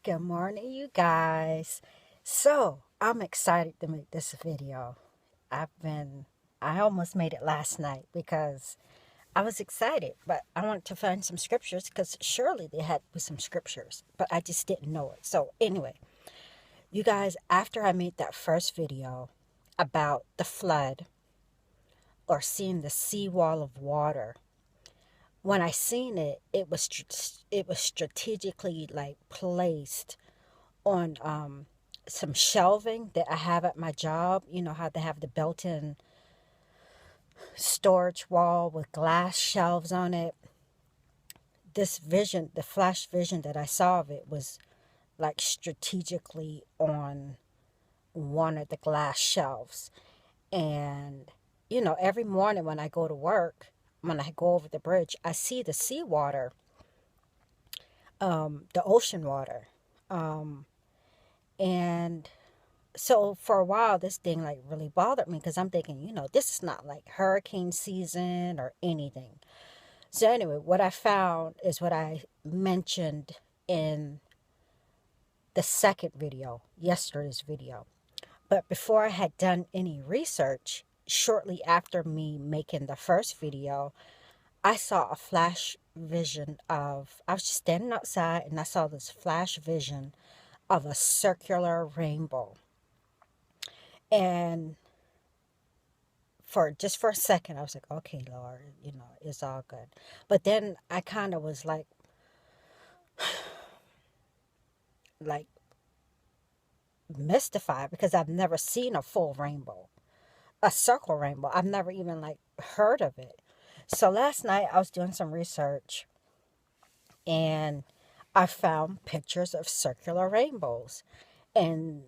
Good morning, you guys. So, I'm excited to make this video. I almost made it last night because I was excited, but I wanted to find some scriptures because surely there had to be some scriptures, but I just didn't know it. So, anyway, you guys, after I made that first video about the flood or seeing the seawall of water, when I seen it, it was strategically like placed on some shelving that I have at my job. You know how they have the built-in storage wall with glass shelves on it. This vision, the flash vision that I saw of it, was like strategically on one of the glass shelves. And every morning when I go to work, when I go over the bridge, I see the seawater, the ocean water. And so for a while, this thing like really bothered me because I'm thinking, this is not like hurricane season or anything. So anyway, what I found is what I mentioned in the second video, yesterday's video. But before I had done any research, shortly after me making the first video, I saw a flash vision I was just standing outside and I saw this flash vision of a circular rainbow. And for a second, I was like, okay, Lord, it's all good. But then I kind of was like mystified because I've never seen a full rainbow, a circle rainbow. I've never even like heard of it. So last night I was doing some research and I found pictures of circular rainbows. And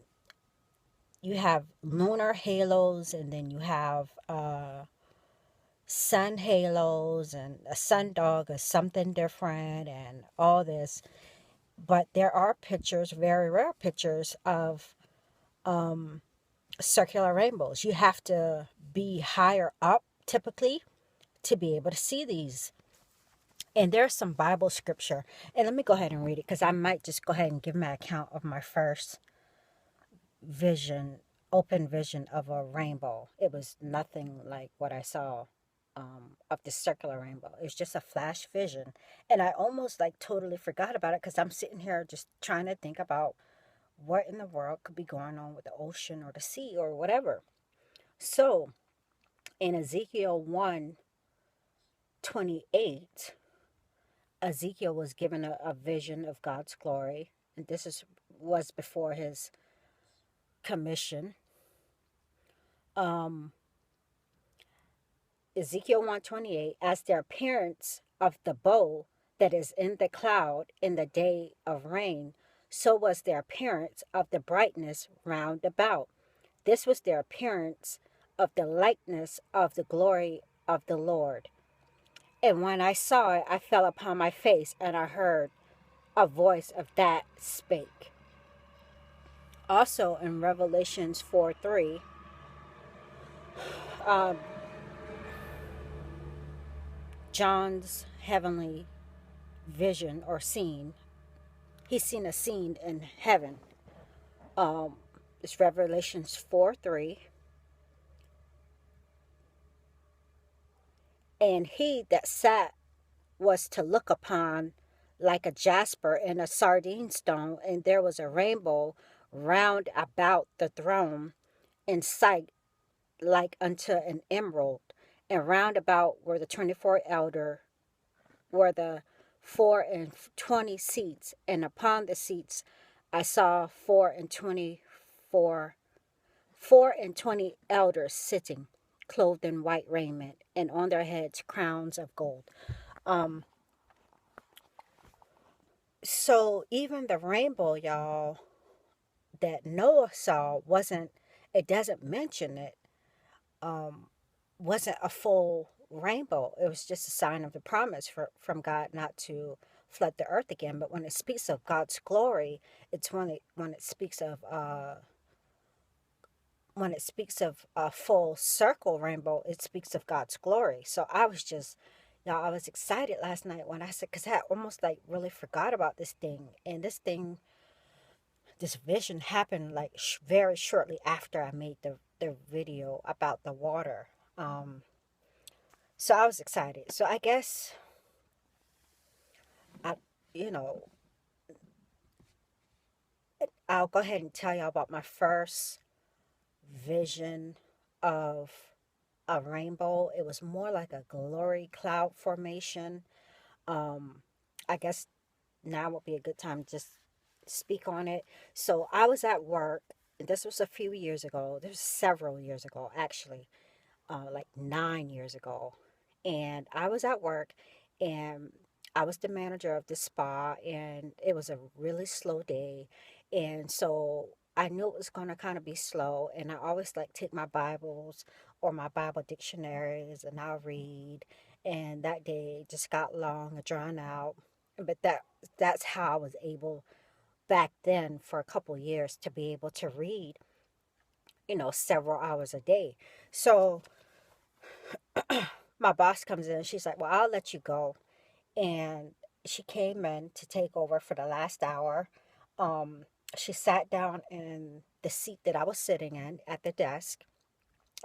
you have lunar halos, and then you have sun halos, and a sundog is something different, and all this. But there are pictures, very rare pictures, of circular rainbows. You have to be higher up typically to be able to see these. And there's some Bible scripture. And let me go ahead and read it because I might just go ahead and give my account of my first vision, open vision of a rainbow. It was nothing like what I saw of the circular rainbow. It's just a flash vision. And I almost like totally forgot about it because I'm sitting here just trying to think about what in the world could be going on with the ocean or the sea or whatever. So in Ezekiel 1:28, Ezekiel was given a vision of God's glory. And was before his commission. Ezekiel 1:28, as the appearance of the bow that is in the cloud in the day of rain, so was their appearance of the brightness round about. This was their appearance of the likeness of the glory of the Lord. And when I saw it, I fell upon my face, and I heard a voice of that spake. Also in Revelations 4:3, John's heavenly vision or scene. He's seen a scene in heaven. It's Revelations 4:3. And he that sat was to look upon like a jasper and a sardine stone, and there was a rainbow round about the throne in sight like unto an emerald, and round about were the 24 elder, were the 24 seats, and upon the seats I saw 24 elders sitting, clothed in white raiment, and on their heads crowns of gold. So even the rainbow, y'all, that Noah saw it doesn't mention it, wasn't a full rainbow. It was just a sign of the promise from God not to flood the earth again. But when it speaks of God's glory, it's when it speaks of a full circle rainbow, it speaks of God's glory. So I was excited last night when I said, because I almost like really forgot about this thing. And this thing this vision happened like very shortly after I made the video about the water. Um, so I was excited. So I guess I, you know, I'll go ahead and tell y'all about my first vision of a rainbow. It was more like a glory cloud formation. Um, I guess now would be a good time to just speak on it. So I was at work, and this was a few years ago. This was several years ago, actually, like 9 years ago. And I was at work, and I was the manager of the spa, and it was a really slow day. And so I knew it was going to kind of be slow. And I always like take my Bibles or my Bible dictionaries and I'll read. And that day just got long and drawn out. But that's how I was able back then for a couple years to be able to read, several hours a day. So my boss comes in and she's like, well, I'll let you go. And she came in to take over for the last hour. Um, she sat down in the seat that I was sitting in at the desk.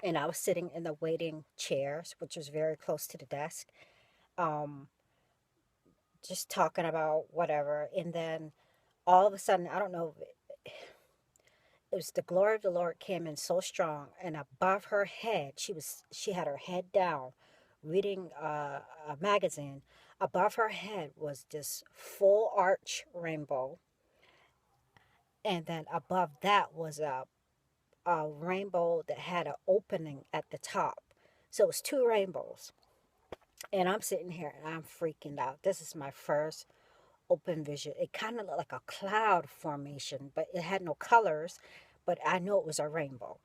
And I was sitting in the waiting chairs, which was very close to the desk, um, just talking about whatever. And then all of a sudden, I don't know, it was the glory of the Lord came in so strong, and above her head, she had her head down, reading a magazine. Above her head was this full arch rainbow, and then above that was a rainbow that had an opening at the top. So it was two rainbows, and I'm sitting here and I'm freaking out. This is my first open vision. It kind of looked like a cloud formation, but it had no colors, but I knew it was a rainbow.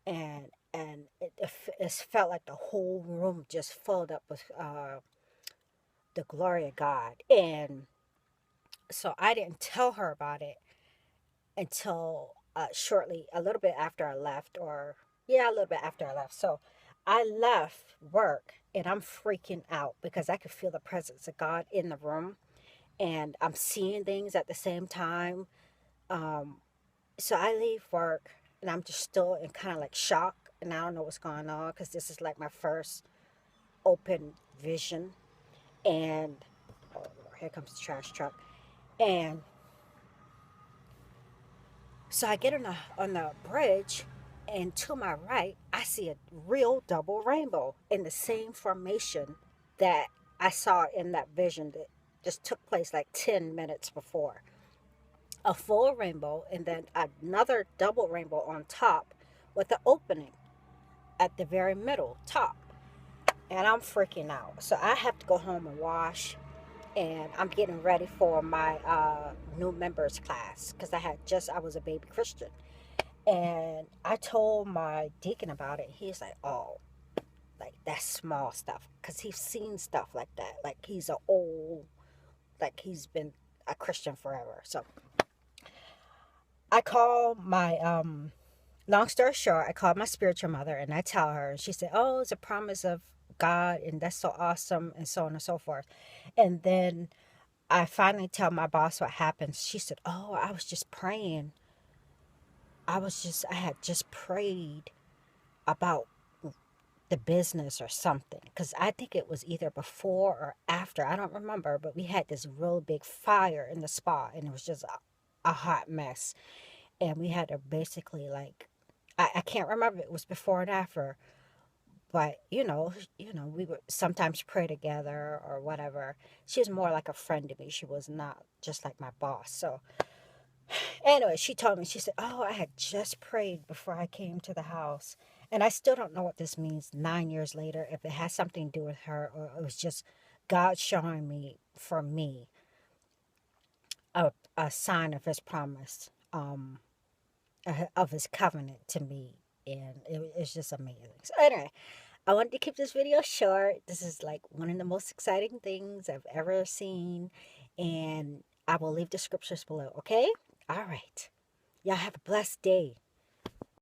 And it felt like the whole room just filled up with the glory of God. And so I didn't tell her about it until shortly, a little bit after I left, or yeah, a little bit after I left. So I left work and I'm freaking out because I could feel the presence of God in the room, and I'm seeing things at the same time. Um, so I leave work and I'm just still in kind of like shock, and I don't know what's going on because this is like my first open vision. And oh, here comes the trash truck. And so I get on the bridge, and to my right, I see a real double rainbow in the same formation that I saw in that vision that just took place like 10 minutes before. A full rainbow, and then another double rainbow on top with the opening at the very middle top. And I'm freaking out. So I have to go home and wash, and I'm getting ready for my new members class because I was a baby Christian. And I told my deacon about it. He's like, oh, like that's small stuff, because he's seen stuff like that. Like he's been a Christian forever. So I call my long story short, I called my spiritual mother and I tell her, and she said, oh, it's a promise of God, and that's so awesome, and so on and so forth. And then I finally tell my boss what happened. She said, oh, I was just praying. I had just prayed about the business or something, because I think it was either before or after. I don't remember, but we had this real big fire in the spa, and it was just a hot mess. And we had to basically like, I can't remember if it was before and after, but we would sometimes pray together or whatever. She was more like a friend to me. She was not just like my boss. So anyway, she told me, she said, oh, I had just prayed before I came to the house. And I still don't know what this means 9 years later, if it has something to do with her, or it was just God showing me, for me, a sign of his promise, of his covenant to me. And it's just amazing. So anyway, I wanted to keep this video short. This is like one of the most exciting things I've ever seen. And I will leave the scriptures below, okay? All right. Y'all have a blessed day.